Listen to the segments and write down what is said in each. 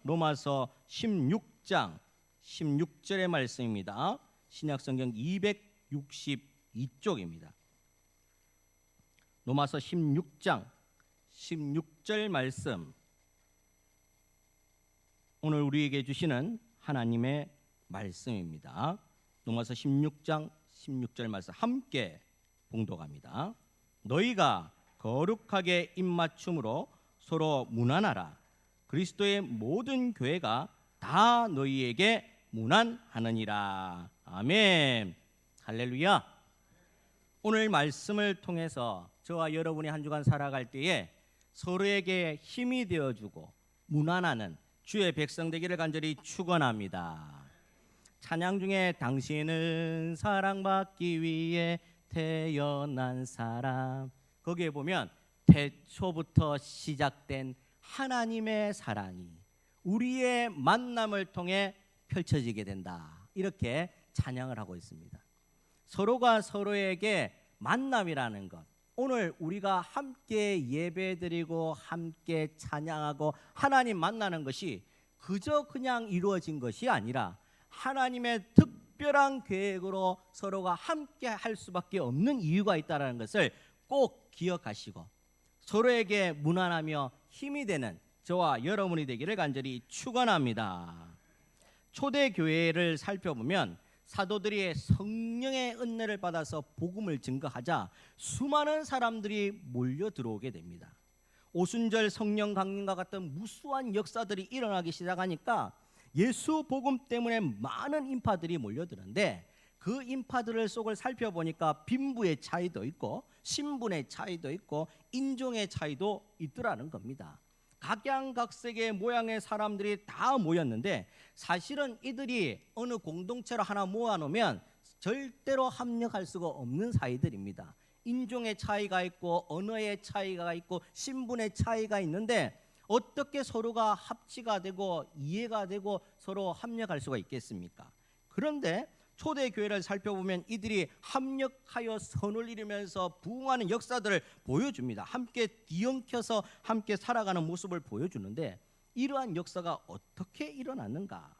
로마서 16장 16절의 말씀입니다. 신약성경 262쪽입니다. 로마서 16장 16절 말씀, 오늘 우리에게 주시는 하나님의 말씀입니다. 로마서 16장 16절 말씀 함께 봉독합니다. 너희가 거룩하게 입맞춤으로 서로 문안하라. 그리스도의 모든 교회가 다 너희에게 문안하느니라. 아멘. 할렐루야. 오늘 말씀을 통해서 저와 여러분이 한 주간 살아갈 때에 서로에게 힘이 되어주고 문안하는 주의 백성 되기를 간절히 축원합니다. 찬양 중에 당신은 사랑받기 위해 태어난 사람, 거기에 보면 태초부터 시작된 하나님의 사랑이 우리의 만남을 통해 펼쳐지게 된다, 이렇게 찬양을 하고 있습니다. 서로가 서로에게 만남이라는 것, 오늘 우리가 함께 예배드리고 함께 찬양하고 하나님 만나는 것이 그저 그냥 이루어진 것이 아니라 하나님의 특별한 계획으로 서로가 함께 할 수밖에 없는 이유가 있다는 것을 꼭 기억하시고 서로에게 문안하며 힘이 되는 저와 여러분이 되기를 간절히 축원합니다. 초대교회를 살펴보면 사도들이 성령의 은혜를 받아서 복음을 증거하자 수많은 사람들이 몰려 들어오게 됩니다. 오순절 성령 강림과 같은 무수한 역사들이 일어나기 시작하니까 예수 복음 때문에 많은 인파들이 몰려드는데, 그 인파들을 속을 살펴보니까 빈부의 차이도 있고 신분의 차이도 있고 인종의 차이도 있더라는 겁니다. 각양각색의 모양의 사람들이 다 모였는데 사실은 이들이 어느 공동체로 하나 모아놓으면 절대로 합력할 수가 없는 사이들입니다. 인종의 차이가 있고 언어의 차이가 있고 신분의 차이가 있는데 어떻게 서로가 합치가 되고 이해가 되고 서로 합력할 수가 있겠습니까? 그런데 초대교회를 살펴보면 이들이 합력하여 선을 이루면서 부흥하는 역사들을 보여줍니다. 함께 뒤엉켜서 함께 살아가는 모습을 보여주는데, 이러한 역사가 어떻게 일어났는가?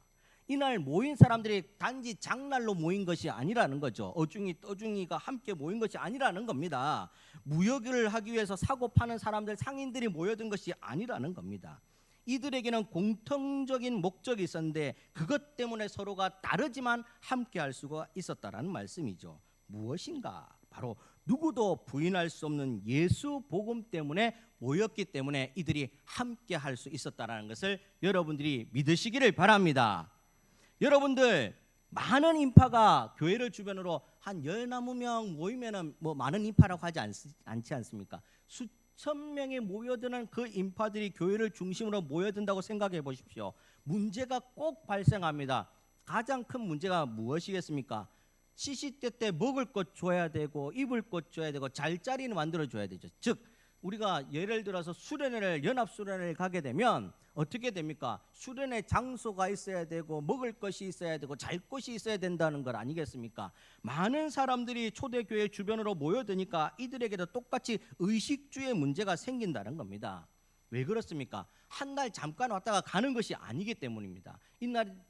이날 모인 사람들이 단지 장날로 모인 것이 아니라는 거죠. 어중이 떠중이가 함께 모인 것이 아니라는 겁니다. 무역을 하기 위해서 사고 파는 사람들, 상인들이 모여든 것이 아니라는 겁니다. 이들에게는 공통적인 목적이 있었는데 그것 때문에 서로가 다르지만 함께 할 수가 있었다라는 말씀이죠. 무엇인가? 바로 누구도 부인할 수 없는 예수 복음 때문에 모였기 때문에 이들이 함께 할 수 있었다라는 것을 여러분들이 믿으시기를 바랍니다. 여러분들, 많은 인파가 교회를 주변으로 한 10명 모이면은 뭐 많은 인파라고 하지 않지 않습니까? 수천 명이 모여드는 그 인파들이 교회를 중심으로 모여든다고 생각해 보십시오. 문제가 꼭 발생합니다. 가장 큰 문제가 무엇이겠습니까? 시시때 때 먹을 것 줘야 되고 입을 것 줘야 되고 잘 자리는 만들어 줘야 되죠. 즉 우리가 예를 들어서 수련회를, 연합 수련회를 가게 되면 어떻게 됩니까? 수련회 장소가 있어야 되고 먹을 것이 있어야 되고 잘 곳이 있어야 된다는 것 아니겠습니까? 많은 사람들이 초대교회 주변으로 모여드니까 이들에게도 똑같이 의식주의 문제가 생긴다는 겁니다. 왜 그렇습니까? 한 날 잠깐 왔다가 가는 것이 아니기 때문입니다.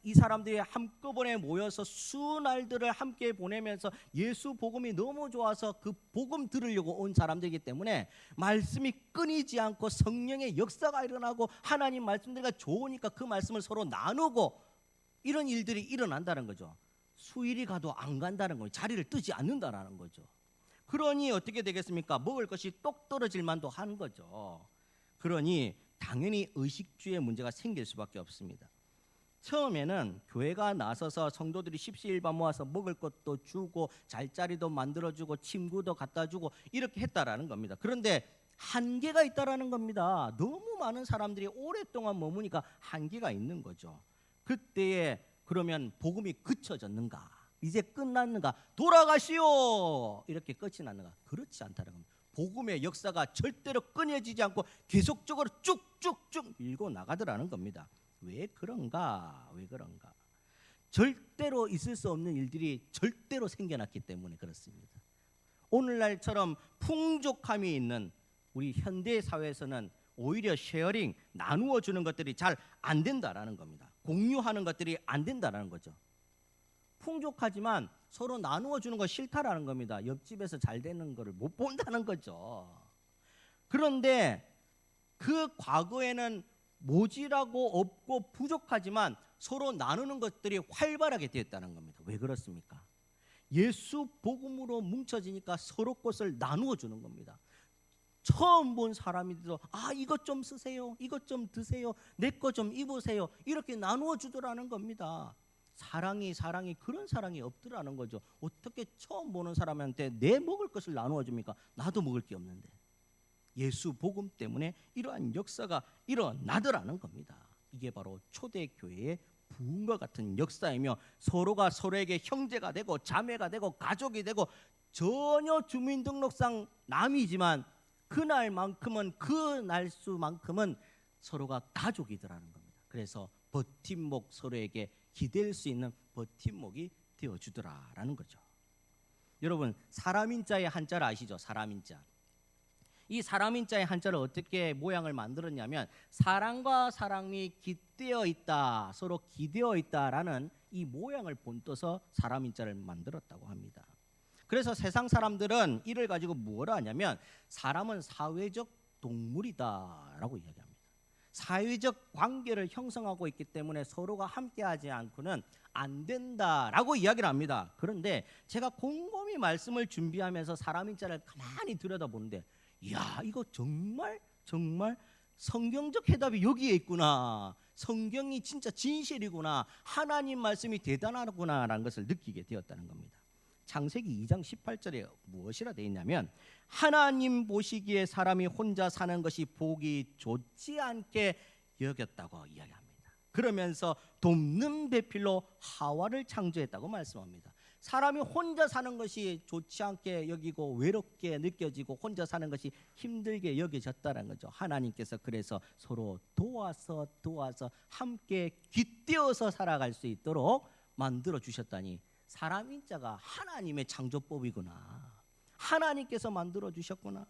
이 사람들이 한꺼번에 모여서 수날들을 함께 보내면서 예수 복음이 너무 좋아서 그 복음 들으려고 온 사람들이기 때문에 말씀이 끊이지 않고 성령의 역사가 일어나고 하나님 말씀들과 좋으니까 그 말씀을 서로 나누고 이런 일들이 일어난다는 거죠. 수일이 가도 안 간다는 거예요. 자리를 뜨지 않는다라는 거죠. 그러니 어떻게 되겠습니까? 먹을 것이 똑 떨어질 만도 한 거죠. 그러니 당연히 의식주의 문제가 생길 수밖에 없습니다. 처음에는 교회가 나서서 성도들이 십시일반 모아서 먹을 것도 주고 잘자리도 만들어주고 침구도 갖다 주고 이렇게 했다라는 겁니다. 그런데 한계가 있다라는 겁니다. 너무 많은 사람들이 오랫동안 머무니까 한계가 있는 거죠. 그때에 그러면 복음이 그쳐졌는가? 이제 끝났는가? 돌아가시오! 이렇게 끝이 났는가? 그렇지 않다는 겁니다. 복음의 역사가 절대로 끊어지지 않고 계속적으로 쭉쭉쭉 밀고 나가더라는 겁니다. 왜 그런가? 왜 그런가? 절대로 있을 수 없는 일들이 절대로 생겨났기 때문에 그렇습니다. 오늘날처럼 풍족함이 있는 우리 현대 사회에서는 오히려 쉐어링, 나누어 주는 것들이 잘 안 된다라는 겁니다. 공유하는 것들이 안 된다라는 거죠. 풍족하지만 서로 나누어 주는 거 싫다라는 겁니다. 옆집에서 잘 되는 거를 못 본다는 거죠. 그런데 그 과거에는 모질하고 없고 부족하지만 서로 나누는 것들이 활발하게 되었다는 겁니다. 왜 그렇습니까? 예수 복음으로 뭉쳐지니까 서로 것을 나누어 주는 겁니다. 처음 본 사람이도 이것 좀 쓰세요, 이것 좀 드세요, 내 거 좀 입으세요, 이렇게 나누어 주더라는 겁니다. 사랑이 그런 사랑이 없더라는 거죠. 어떻게 처음 보는 사람한테 내 먹을 것을 나누어 줍니까? 나도 먹을 게 없는데. 예수 복음 때문에 이러한 역사가 일어나더라는 겁니다. 이게 바로 초대교회의 부흥과 같은 역사이며 서로가 서로에게 형제가 되고 자매가 되고 가족이 되고 전혀 주민등록상 남이지만 그날만큼은 그 날수만큼은 서로가 가족이더라는 겁니다. 그래서 버팀목, 서로에게 기댈 수 있는 버팀목이 되어주더라라는 거죠. 여러분, 사람인자의 한자를 아시죠? 사람인자. 이 사람인자의 한자를 어떻게 모양을 만들었냐면 사랑과 사랑이 깃되어 있다, 서로 기대어 있다라는 이 모양을 본떠서 사람인자를 만들었다고 합니다. 그래서 세상 사람들은 이를 가지고 뭐라 하냐면 사람은 사회적 동물이다라고 이야기합니다. 사회적 관계를 형성하고 있기 때문에 서로가 함께하지 않고는 안 된다라고 이야기를 합니다. 그런데 제가 곰곰이 말씀을 준비하면서 사람인자를 가만히 들여다보는데 이야, 이거 정말 성경적 해답이 여기에 있구나. 성경이 진짜 진실이구나. 하나님 말씀이 대단하구나라는 것을 느끼게 되었다는 겁니다. 창세기 2장 18절에 무엇이라 되어 있냐면 하나님 보시기에 사람이 혼자 사는 것이 보기 좋지 않게 여겼다고 이야기합니다. 그러면서 돕는 배필로 하와를 창조했다고 말씀합니다. 사람이 혼자 사는 것이 좋지 않게 여기고 외롭게 느껴지고 혼자 사는 것이 힘들게 여겨졌다는 거죠. 하나님께서 그래서 서로 도와서 함께 깃대어서 살아갈 수 있도록 만들어 주셨다니 사람인자가 하나님의 창조법이구나. 하나님께서 만들어 주셨구나.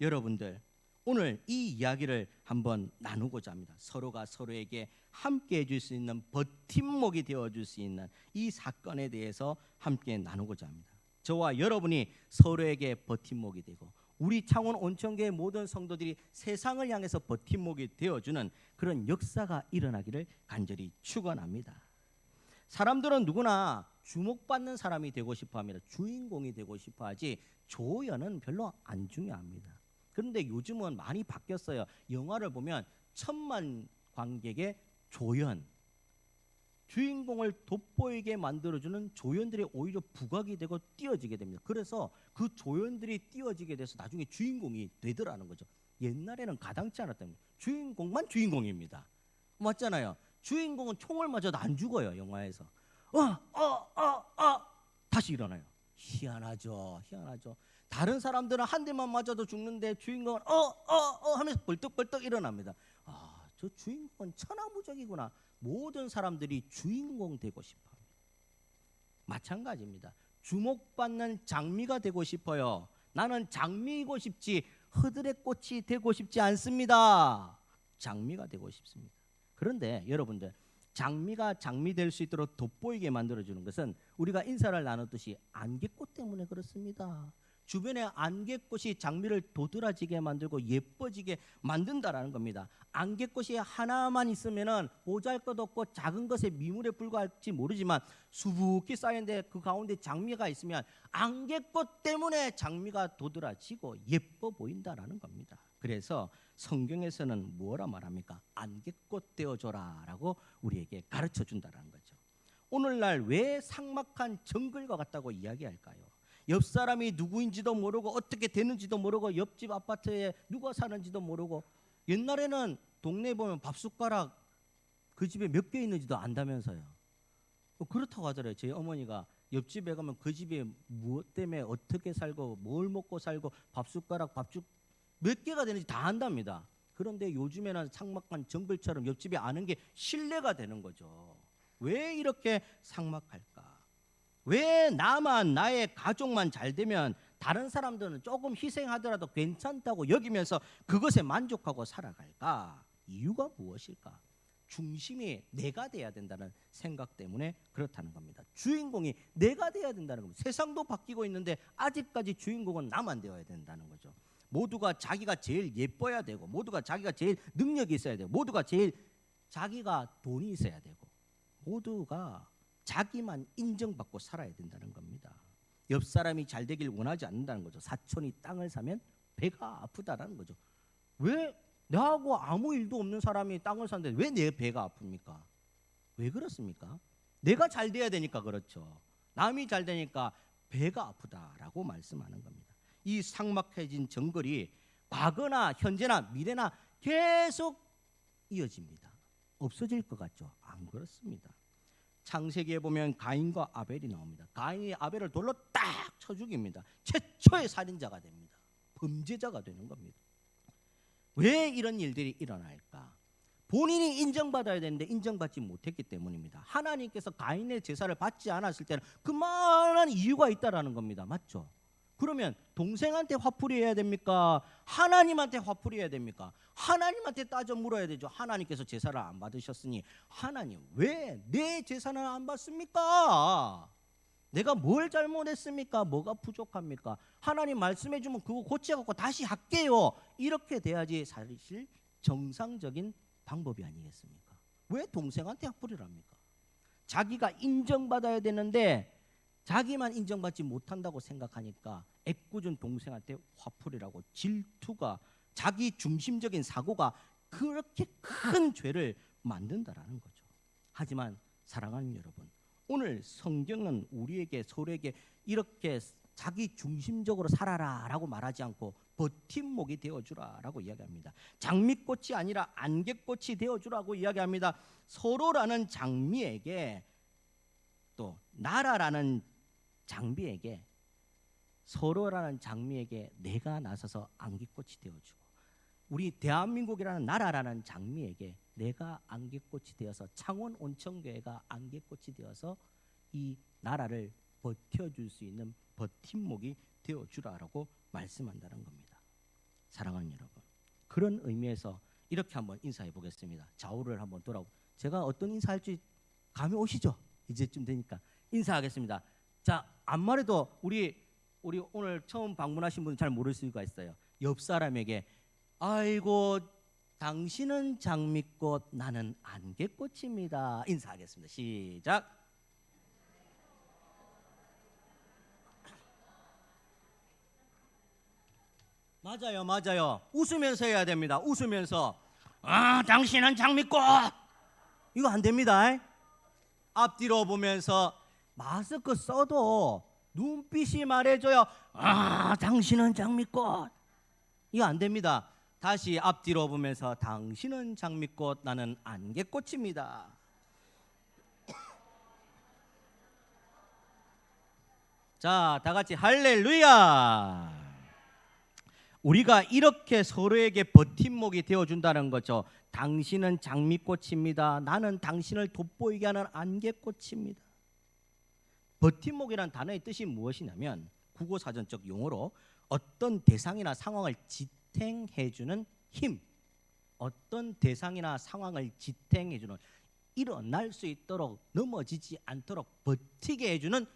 여러분들, 오늘 이 이야기를 한번 나누고자 합니다. 서로가 서로에게 함께 해줄 수 있는 버팀목이 되어줄 수 있는 이 사건에 대해서 함께 나누고자 합니다. 저와 여러분이 서로에게 버팀목이 되고 우리 창원 온천교회 모든 성도들이 세상을 향해서 버팀목이 되어주는 그런 역사가 일어나기를 간절히 축원합니다. 사람들은 누구나 주목받는 사람이 되고 싶어합니다. 주인공이 되고 싶어하지 조연은 별로 안 중요합니다. 그런데 요즘은 많이 바뀌었어요. 영화를 보면 1000만 관객의 조연, 주인공을 돋보이게 만들어주는 조연들이 오히려 부각이 되고 띄어지게 됩니다. 그래서 그 조연들이 띄어지게 돼서 나중에 주인공이 되더라는 거죠. 옛날에는 가당치 않았답니다. 주인공만 주인공입니다. 맞잖아요. 주인공은 총을 맞아도 안 죽어요. 영화에서 다시 일어나요. 희한하죠. 다른 사람들은 한 대만 맞아도 죽는데 주인공은 하면서 벌떡벌떡 일어납니다. 저 주인공은 천하무적이구나. 모든 사람들이 주인공 되고 싶어합니다. 마찬가지입니다. 주목받는 장미가 되고 싶어요. 나는 장미이고 싶지 허들의 꽃이 되고 싶지 않습니다. 장미가 되고 싶습니다. 그런데 여러분들, 장미가 장미 될 수 있도록 돋보이게 만들어주는 것은 우리가 인사를 나눴듯이 안개꽃 때문에 그렇습니다. 주변에 안개꽃이 장미를 도드라지게 만들고 예뻐지게 만든다라는 겁니다. 안개꽃이 하나만 있으면은 보잘것없고 작은 것에 미물에 불과할지 모르지만 수북히 쌓였는데 그 가운데 장미가 있으면 안개꽃 때문에 장미가 도드라지고 예뻐 보인다라는 겁니다. 그래서 성경에서는 뭐라 말합니까? 안개꽃 되어줘라라고 우리에게 가르쳐 준다라는 거죠. 오늘날 왜 삭막한 정글과 같다고 이야기할까요? 옆 사람이 누구인지도 모르고 어떻게 되는지도 모르고 옆집 아파트에 누가 사는지도 모르고, 옛날에는 동네에 보면 밥숟가락 그 집에 몇 개 있는지도 안다면서요. 그렇다고 하더래요. 제 어머니가 옆집에 가면 그 집에 무엇 때문에 어떻게 살고 뭘 먹고 살고 밥숟가락 밥죽 몇 개가 되는지 다 안답니다. 그런데 요즘에는 삭막한 정글처럼 옆집에 아는 게 신뢰가 되는 거죠. 왜 이렇게 삭막할까? 왜 나만, 나의 가족만 잘 되면 다른 사람들은 조금 희생하더라도 괜찮다고 여기면서 그것에 만족하고 살아갈까? 이유가 무엇일까? 중심이 내가 돼야 된다는 생각 때문에 그렇다는 겁니다. 주인공이 내가 돼야 된다는 겁니다. 세상도 바뀌고 있는데 아직까지 주인공은 나만 되어야 된다는 거죠. 모두가 자기가 제일 예뻐야 되고, 모두가 자기가 제일 능력이 있어야 되고, 모두가 제일 자기가 돈이 있어야 되고, 모두가 자기만 인정받고 살아야 된다는 겁니다. 옆 사람이 잘 되길 원하지 않는다는 거죠. 사촌이 땅을 사면 배가 아프다라는 거죠. 왜 나하고 아무 일도 없는 사람이 땅을 사는데 왜 내 배가 아픕니까? 왜 그렇습니까? 내가 잘 돼야 되니까 그렇죠. 남이 잘 되니까 배가 아프다라고 말씀하는 겁니다. 이 삭막해진 정글이 과거나 현재나 미래나 계속 이어집니다. 없어질 것 같죠? 안 그렇습니다. 창세기에 보면 가인과 아벨이 나옵니다. 가인이 아벨을 돌로 딱 쳐 죽입니다. 최초의 살인자가 됩니다. 범죄자가 되는 겁니다. 왜 이런 일들이 일어날까? 본인이 인정받아야 되는데 인정받지 못했기 때문입니다. 하나님께서 가인의 제사를 받지 않았을 때는 그만한 이유가 있다라는 겁니다. 맞죠? 그러면 동생한테 화풀이해야 됩니까? 하나님한테 화풀이해야 됩니까? 하나님한테 따져 물어야 되죠. 하나님께서 제사를 안 받으셨으니 하나님 왜 내 제사는 안 받습니까? 내가 뭘 잘못했습니까? 뭐가 부족합니까? 하나님 말씀해 주면 그거 고쳐갖고 다시 할게요. 이렇게 돼야지 사실 정상적인 방법이 아니겠습니까? 왜 동생한테 화풀이를 합니까? 자기가 인정받아야 되는데 자기만 인정받지 못한다고 생각하니까 애꿎은 동생한테 화풀이라고, 질투가, 자기 중심적인 사고가 그렇게 큰 죄를 만든다라는 거죠. 하지만 사랑하는 여러분, 오늘 성경은 우리에게 서로에게 이렇게 자기 중심적으로 살아라라고 말하지 않고 버팀목이 되어주라라고 이야기합니다. 장미꽃이 아니라 안개꽃이 되어주라고 이야기합니다. 서로라는 장미에게 또 나라라는 장비에게, 서로라는 장미에게 내가 나서서 안개꽃이 되어주고, 우리 대한민국이라는 나라라는 장미에게 내가 안개꽃이 되어서, 창원 온천교회가 안개꽃이 되어서 이 나라를 버텨줄 수 있는 버팀목이 되어주라라고 말씀한다는 겁니다. 사랑하는 여러분, 그런 의미에서 이렇게 한번 인사해 보겠습니다. 좌우를 한번 돌아보고, 제가 어떤 인사할지 감이 오시죠? 이제쯤 되니까 인사하겠습니다. 자, 앞말에도 우리 오늘 처음 방문하신 분은 잘 모를 수가 있어요. 옆 사람에게 아이고 당신은 장미꽃, 나는 안개꽃입니다. 인사하겠습니다. 시작. 맞아요. 웃으면서 해야 됩니다. 웃으면서. 당신은 장미꽃. 이거 안 됩니다. 앞뒤로 보면서 마스크 써도 눈빛이 말해줘요. 당신은 장미꽃. 이거 안 됩니다. 다시 앞뒤로 보면서 당신은 장미꽃, 나는 안개꽃입니다. 자, 다 같이 할렐루야. 우리가 이렇게 서로에게 버팀목이 되어준다는 거죠. 당신은 장미꽃입니다. 나는 당신을 돋보이게 하는 안개꽃입니다. 버팀목이란 단어의 뜻이 무엇이냐면 국어사전적 용어로 어떤 대상이나 상황을 지탱해주는 힘, 어떤 대상이나 상황을 지탱해주는, 일어날 수 있도록 넘어지지 않도록 버티게 해주는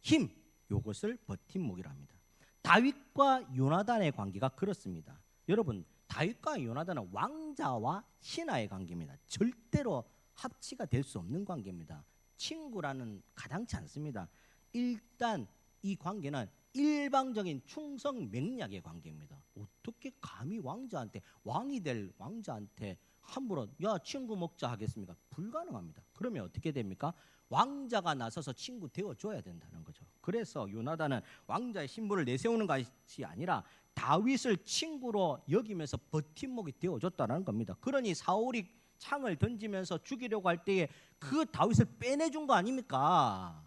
힘, 이것을 버팀목이라 합니다. 다윗과 요나단의 관계가 그렇습니다. 여러분, 다윗과 요나단은 왕자와 신하의 관계입니다. 절대로 합치가 될 수 없는 관계입니다. 친구라는 가당치 않습니다. 일단 이 관계는 일방적인 충성 맹약의 관계입니다. 어떻게 감히 왕자한테, 왕이 될 왕자한테 함부로 야 친구 먹자 하겠습니까? 불가능합니다. 그러면 어떻게 됩니까? 왕자가 나서서 친구 되어줘야 된다는 거죠. 그래서 요나단은 왕자의 신분을 내세우는 것이 아니라 다윗을 친구로 여기면서 버팀목이 되어줬다는 겁니다. 그러니 사울이 창을 던지면서 죽이려고 할 때에 그 다윗을 빼내준 거 아닙니까?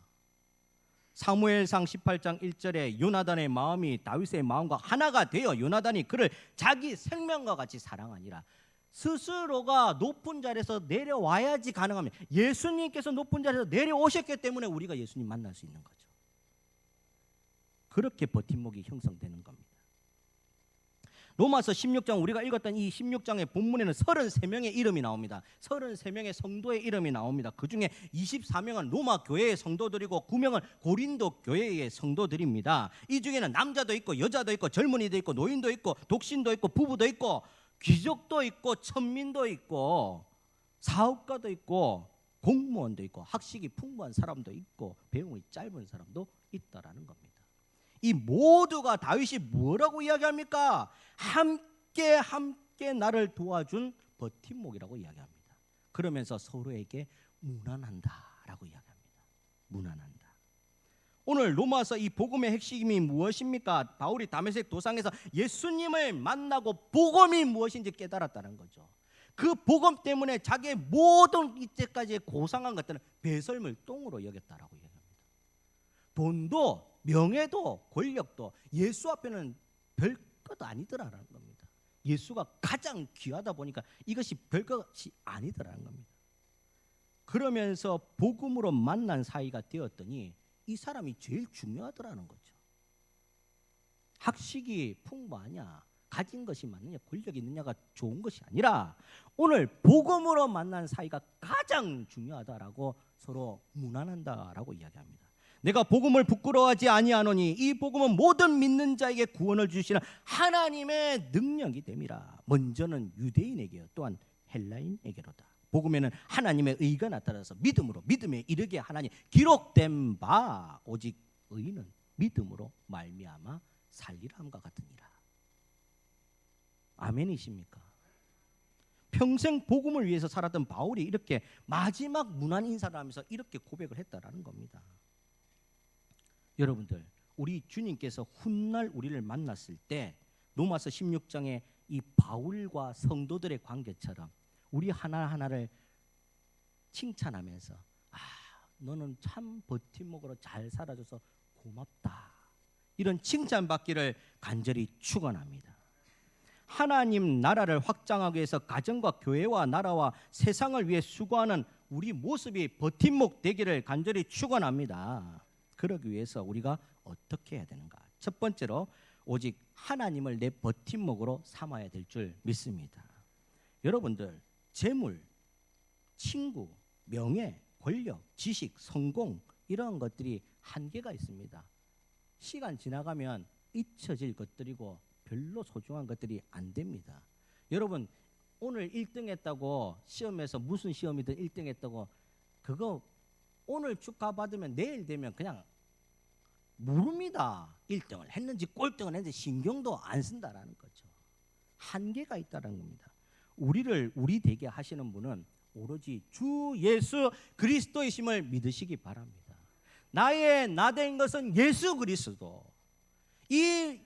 사무엘상 18장 1절에 요나단의 마음이 다윗의 마음과 하나가 되어 요나단이 그를 자기 생명과 같이 사랑하니라. 스스로가 높은 자리에서 내려와야지 가능합니다. 예수님께서 높은 자리에서 내려오셨기 때문에 우리가 예수님 만날 수 있는 거죠. 그렇게 버팀목이 형성되는 겁니다. 로마서 16장 우리가 읽었던 이 16장의 본문에는 33명의 이름이 나옵니다. 33명의 성도의 이름이 나옵니다. 그중에 24명은 로마 교회의 성도들이고 9명은 고린도 교회의 성도들입니다. 이 중에는 남자도 있고 여자도 있고 젊은이도 있고 노인도 있고 독신도 있고 부부도 있고 귀족도 있고 천민도 있고 사업가도 있고 공무원도 있고 학식이 풍부한 사람도 있고 배움이 짧은 사람도 있다라는 겁니다. 이 모두가 다윗이 뭐라고 이야기합니까? 함께 나를 도와준 버팀목이라고 이야기합니다. 그러면서 서로에게 무난한다라고 이야기합니다. 무난한다. 오늘 로마서 이 복음의 핵심이 무엇입니까? 바울이 다메섹 도상에서 예수님을 만나고 복음이 무엇인지 깨달았다는 거죠. 그 복음 때문에 자기의 모든 이때까지의 고상한 것들은 배설물 똥으로 여겼다라고 이야기합니다. 돈도 명예도 권력도 예수 앞에는 별것 아니더라라는 겁니다. 예수가 가장 귀하다 보니까 이것이 별것이 아니더라는 겁니다. 그러면서 복음으로 만난 사이가 되었더니 이 사람이 제일 중요하더라는 거죠. 학식이 풍부하냐, 가진 것이 많느냐, 권력이 있느냐가 좋은 것이 아니라 오늘 복음으로 만난 사이가 가장 중요하다라고 서로 무난한다라고 이야기합니다. 내가 복음을 부끄러워하지 아니하노니 이 복음은 모든 믿는 자에게 구원을 주시는 하나님의 능력이 됨이라. 먼저는 유대인에게요 또한 헬라인에게로다. 복음에는 하나님의 의가 나타나서 믿음으로 믿음에 이르게 하나니 기록된 바 오직 의는 믿음으로 말미암아 살리라 함과 같으니라. 아멘이십니까? 평생 복음을 위해서 살았던 바울이 이렇게 마지막 무난 인사를 하면서 이렇게 고백을 했다라는 겁니다. 여러분들, 우리 주님께서 훗날 우리를 만났을 때 로마서 16장의 이 바울과 성도들의 관계처럼 우리 하나하나를 칭찬하면서 너는 참 버팀목으로 잘 살아줘서 고맙다, 이런 칭찬받기를 간절히 축원합니다. 하나님 나라를 확장하기 위해서 가정과 교회와 나라와 세상을 위해 수고하는 우리 모습이 버팀목 되기를 간절히 축원합니다. 그러기 위해서 우리가 어떻게 해야 되는가? 첫 번째로 오직 하나님을 내 버팀목으로 삼아야 될 줄 믿습니다. 여러분들, 재물, 친구, 명예, 권력, 지식, 성공 이런 것들이 한계가 있습니다. 시간 지나가면 잊혀질 것들이고 별로 소중한 것들이 안 됩니다. 여러분, 오늘 1등 했다고 시험에서 무슨 시험이든 1등 했다고 그거 오늘 축하받으면 내일 되면 그냥 모릅니다. 1등을 했는지 꼴등을 했는지 신경도 안 쓴다라는 거죠. 한계가 있다는 겁니다. 우리를 우리 되게 하시는 분은 오로지 주 예수 그리스도이심을 믿으시기 바랍니다. 나의 나된 것은 예수 그리스도. 이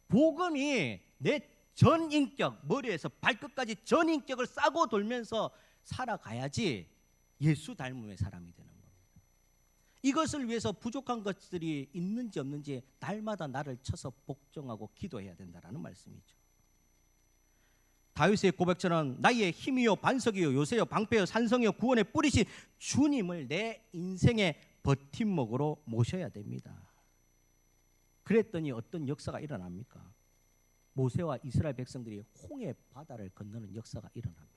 복음이 내 전 인격, 머리에서 발끝까지 전 인격을 싸고 돌면서 살아가야지 예수 닮음의 사람이 되는 겁니다. 이것을 위해서 부족한 것들이 있는지 없는지 날마다 나를 쳐서 복종하고 기도해야 된다라는 말씀이죠. 다윗의 고백처럼 나의 힘이요 반석이요 요새요 방패요 산성이요 구원의 뿌리신 주님을 내 인생의 버팀목으로 모셔야 됩니다. 그랬더니 어떤 역사가 일어납니까? 모세와 이스라엘 백성들이 홍해 바다를 건너는 역사가 일어납니다.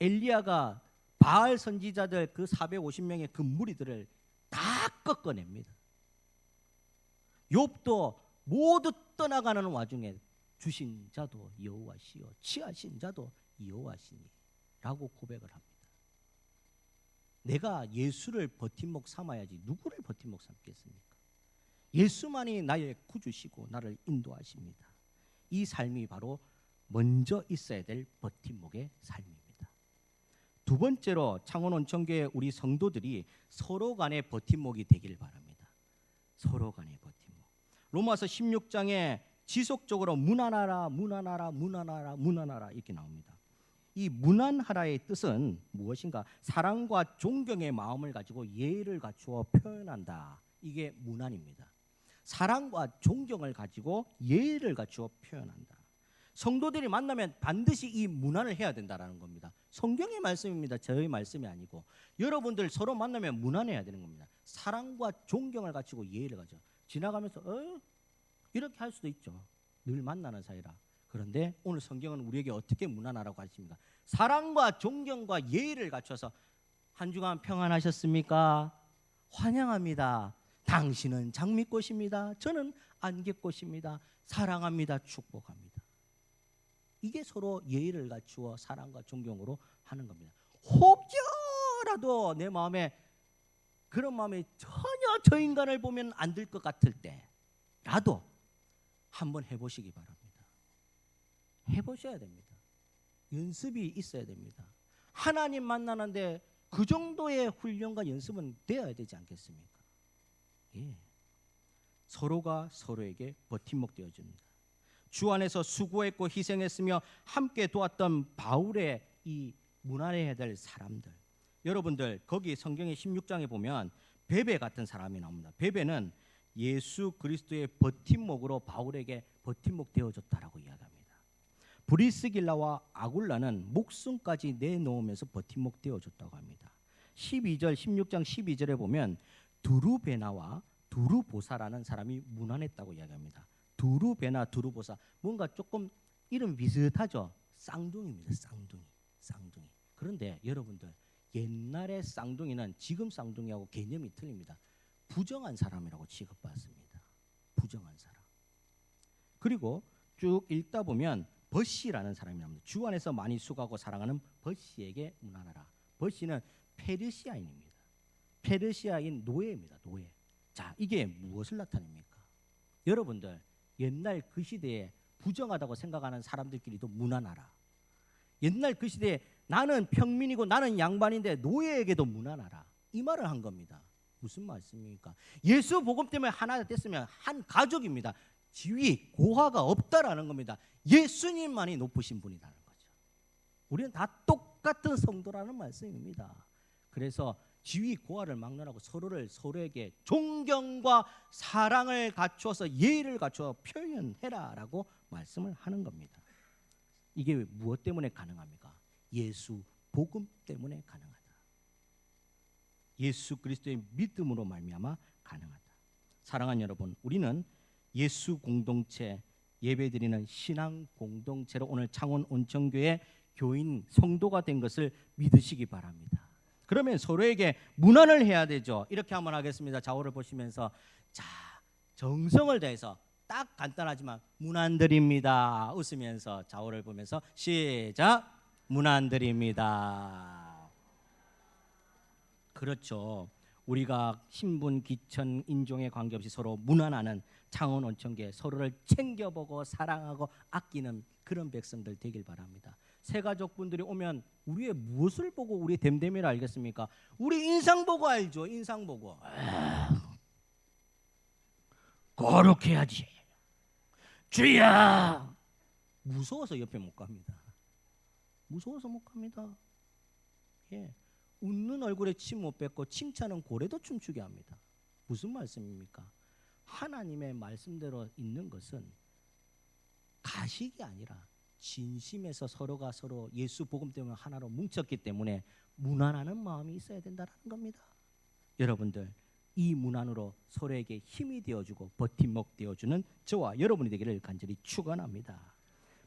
엘리야가 바알 선지자들 그 450명의 그 무리들을 다 꺾어냅니다. 욥도 모두 떠나가는 와중에 주신 자도 여호와시요 취하신 자도 여호와시니 라고 고백을 합니다. 내가 예수를 버팀목 삼아야지 누구를 버팀목 삼겠습니까? 예수만이 나의 구주시고 나를 인도하십니다. 이 삶이 바로 먼저 있어야 될 버팀목의 삶입니다. 두 번째로 창원온천교회 우리 성도들이 서로 간의 버팀목이 되길 바랍니다. 서로 간의 버팀목. 로마서 16장에 지속적으로 무난하라 무난하라 무난하라 무난하라 이렇게 나옵니다. 이 무난하라의 뜻은 무엇인가? 사랑과 존경의 마음을 가지고 예의를 갖추어 표현한다. 이게 무난입니다. 사랑과 존경을 가지고 예의를 갖추어 표현한다. 성도들이 만나면 반드시 이 문안을 해야 된다라는 겁니다. 성경의 말씀입니다. 저의 말씀이 아니고 여러분들 서로 만나면 문안해야 되는 겁니다. 사랑과 존경을 갖추고 예의를 가져. 지나가면서 이렇게 할 수도 있죠. 늘 만나는 사이라. 그런데 오늘 성경은 우리에게 어떻게 문안하라고 하십니까? 사랑과 존경과 예의를 갖춰서 한 주간 평안하셨습니까? 환영합니다. 당신은 장미꽃입니다. 저는 안개꽃입니다. 사랑합니다. 축복합니다. 이게 서로 예의를 갖추어 사랑과 존경으로 하는 겁니다. 혹여라도 내 마음에 그런 마음이 전혀 저 인간을 보면 안 될 것 같을 때라도 한번 해보시기 바랍니다. 해보셔야 됩니다. 연습이 있어야 됩니다. 하나님 만나는데 그 정도의 훈련과 연습은 되어야 되지 않겠습니까? 예. 서로가 서로에게 버팀목 되어줍니다. 주 안에서 수고했고 희생했으며 함께 도왔던 바울의 이 문안해야 될 사람들, 여러분들 거기 성경의 16장에 보면 베베 같은 사람이 나옵니다. 베베는 예수 그리스도의 버팀목으로 바울에게 버팀목 되어줬다라고 이야기합니다. 브리스길라와 아굴라는 목숨까지 내놓으면서 버팀목 되어줬다고 합니다. 16장 12절에 보면 두루베나와 두루보사라는 사람이 문안했다고 이야기합니다. 두루베나 두루보사, 뭔가 조금 이름 비슷하죠. 쌍둥이입니다. 쌍둥이. 그런데 여러분들 옛날의 쌍둥이는 지금 쌍둥이하고 개념이 틀립니다. 부정한 사람이라고 취급받습니다. 부정한 사람. 그리고 쭉 읽다 보면 버시라는 사람이 나옵니다. 주 안에서 많이 수고하고 사랑하는 버시에게 문안하라. 버시는 페르시아인입니다. 페르시아인 노예입니다. 노예. 자, 이게 무엇을 나타냅니까? 여러분들 옛날 그 시대에 부정하다고 생각하는 사람들끼리도 문안하라. 옛날 그 시대에 나는 평민이고 나는 양반인데 노예에게도 문안하라. 이 말을 한 겁니다. 무슨 말씀입니까? 예수 복음 때문에 하나 됐으면 한 가족입니다. 지위, 고하가 없다라는 겁니다. 예수님만이 높으신 분이라는 거죠. 우리는 다 똑같은 성도라는 말씀입니다. 그래서 지위, 고하를 막론하고 서로에게 존경과 사랑을 갖추어서 예의를 갖추어 표현해라라고 말씀을 하는 겁니다. 이게 무엇 때문에 가능합니까? 예수 복음 때문에 가능하다. 예수 그리스도의 믿음으로 말미암아 가능하다. 사랑하는 여러분, 우리는 예수 공동체 예배드리는 신앙 공동체로 오늘 창원 온천교회 교인 성도가 된 것을 믿으시기 바랍니다. 그러면 서로에게 문안을 해야 되죠. 이렇게 한번 하겠습니다. 좌우를 보시면서 자, 정성을 다해서 딱 간단하지만 문안드립니다. 웃으면서 좌우를 보면서 시작. 문안드립니다. 그렇죠. 우리가 신분, 기천, 인종에 관계없이 서로 문안하는 창원 온천교회, 서로를 챙겨보고 사랑하고 아끼는 그런 백성들 되길 바랍니다. 새가족분들이 오면 우리의 무엇을 보고 우리 됨됨이를 알겠습니까? 우리 인상 보고 알죠. 인상 보고. 거룩해야지. 주야. 무서워서 옆에 못 갑니다. 무서워서 못 갑니다. 예. 웃는 얼굴에 침 못 뱉고 칭찬은 고래도 춤추게 합니다. 무슨 말씀입니까? 하나님의 말씀대로 있는 것은 가식이 아니라 진심에서 서로가 서로 예수 복음 때문에 하나로 뭉쳤기 때문에 문안하는 마음이 있어야 된다는 겁니다. 여러분들 이 문안으로 서로에게 힘이 되어주고 버팀목 되어주는 저와 여러분이 되기를 간절히 축원합니다.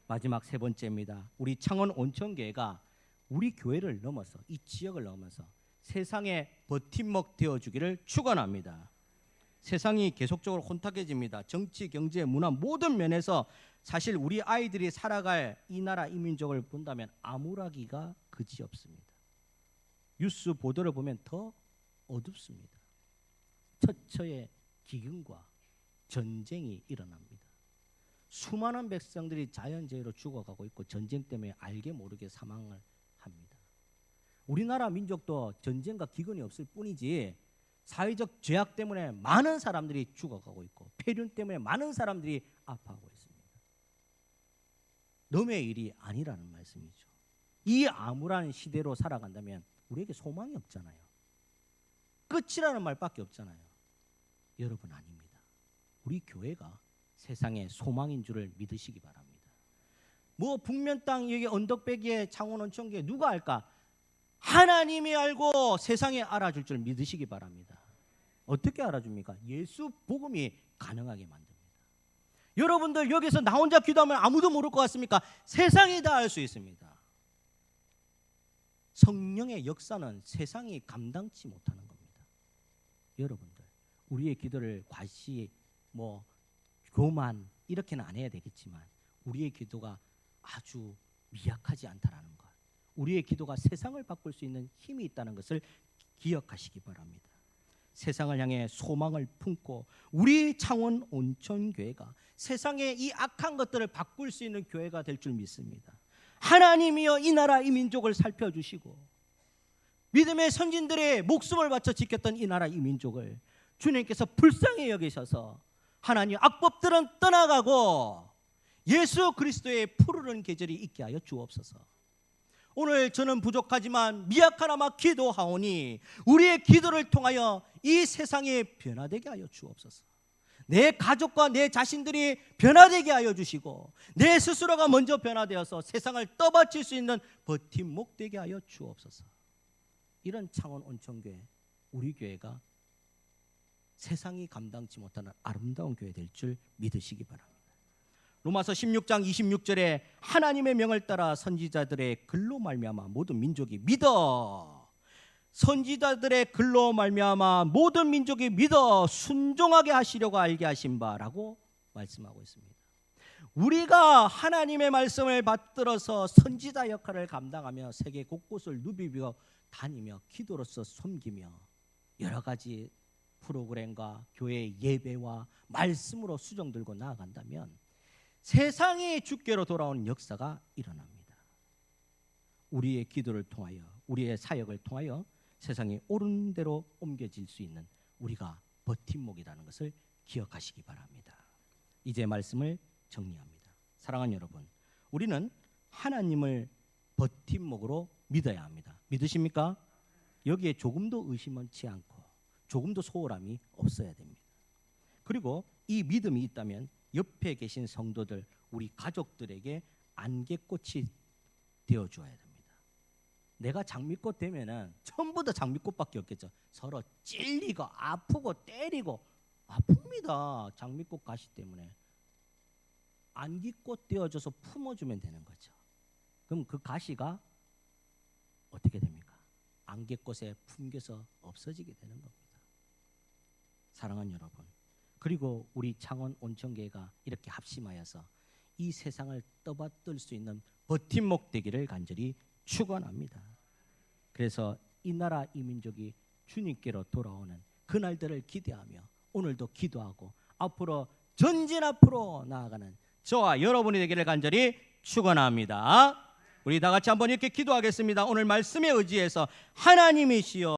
마지막 세 번째입니다. 우리 창원 온천교회가 우리 교회를 넘어서 이 지역을 넘어서 세상에 버팀목 되어주기를 축원합니다. 세상이 계속적으로 혼탁해집니다. 정치, 경제, 문화 모든 면에서 사실 우리 아이들이 살아갈 이 나라 이 민족을 본다면 암울하기가 그지없습니다. 뉴스 보도를 보면 더 어둡습니다. 처처의 기근과 전쟁이 일어납니다. 수많은 백성들이 자연재해로 죽어가고 있고 전쟁 때문에 알게 모르게 사망을 합니다. 우리나라 민족도 전쟁과 기근이 없을 뿐이지 사회적 죄악 때문에 많은 사람들이 죽어가고 있고 폐륜 때문에 많은 사람들이 아파하고 있습니다. 남의 일이 아니라는 말씀이죠. 이 암울한 시대로 살아간다면 우리에게 소망이 없잖아요. 끝이라는 말밖에 없잖아요. 여러분 아닙니다. 우리 교회가 세상의 소망인 줄을 믿으시기 바랍니다. 뭐 북면 땅 여기 언덕배기에 창원 온천교회 누가 알까? 하나님이 알고 세상에 알아줄 줄 믿으시기 바랍니다. 어떻게 알아줍니까? 예수 복음이 가능하게 만듭니다. 여러분들 여기서 나 혼자 기도하면 아무도 모를 것 같습니까? 세상이 다 알 수 있습니다. 성령의 역사는 세상이 감당치 못하는 겁니다. 여러분들 우리의 기도를 과시 교만 이렇게는 안 해야 되겠지만 우리의 기도가 아주 미약하지 않다라는 것, 우리의 기도가 세상을 바꿀 수 있는 힘이 있다는 것을 기억하시기 바랍니다. 세상을 향해 소망을 품고 우리 창원 온천교회가 세상의 이 악한 것들을 바꿀 수 있는 교회가 될 줄 믿습니다. 하나님이여 이 나라 이 민족을 살펴주시고 믿음의 선진들의 목숨을 바쳐 지켰던 이 나라 이 민족을 주님께서 불쌍히 여기셔서 하나님 악법들은 떠나가고 예수 그리스도의 푸르른 계절이 있게 하여 주옵소서. 오늘 저는 부족하지만 미약하나마 기도하오니 우리의 기도를 통하여 이 세상이 변화되게 하여 주옵소서. 내 가족과 내 자신들이 변화되게 하여 주시고 내 스스로가 먼저 변화되어서 세상을 떠받칠 수 있는 버팀목 되게 하여 주옵소서. 이런 창원 온천교회, 우리 교회가 세상이 감당치 못하는 아름다운 교회 될 줄 믿으시기 바랍니다. 로마서 16장 26절에 하나님의 명을 따라 선지자들의 글로 말미암아 모든 민족이 믿어, 선지자들의 글로 말미암아 모든 민족이 믿어 순종하게 하시려고 알게 하신 바라고 말씀하고 있습니다. 우리가 하나님의 말씀을 받들어서 선지자 역할을 감당하며 세계 곳곳을 누비며 다니며 기도로서 섬기며 여러 가지 프로그램과 교회 예배와 말씀으로 수정 들고 나아간다면 세상이 주께로 돌아오는 역사가 일어납니다. 우리의 기도를 통하여 우리의 사역을 통하여 세상이 옳은 대로 옮겨질 수 있는 우리가 버팀목이라는 것을 기억하시기 바랍니다. 이제 말씀을 정리합니다. 사랑하는 여러분, 우리는 하나님을 버팀목으로 믿어야 합니다. 믿으십니까? 여기에 조금도 의심치 않고 조금도 소홀함이 없어야 됩니다. 그리고 이 믿음이 있다면 옆에 계신 성도들, 우리 가족들에게 안개꽃이 되어줘야 됩니다. 내가 장미꽃 되면은 전부 다 장미꽃밖에 없겠죠. 서로 찔리고 아프고 때리고 아픕니다. 장미꽃 가시 때문에 안개꽃 되어줘서 품어주면 되는 거죠. 그럼 그 가시가 어떻게 됩니까? 안개꽃에 품겨서 없어지게 되는 겁니다. 사랑하는 여러분, 그리고 우리 창원 온천교회가 이렇게 합심하여서 이 세상을 떠받들 수 있는 버팀목 되기를 간절히 축원합니다. 그래서 이 나라 이 민족이 주님께로 돌아오는 그날들을 기대하며 오늘도 기도하고 앞으로 전진 앞으로 나아가는 저와 여러분이 되기를 간절히 축원합니다. 우리 다 같이 한번 이렇게 기도하겠습니다. 오늘 말씀에 의지해서 하나님이시여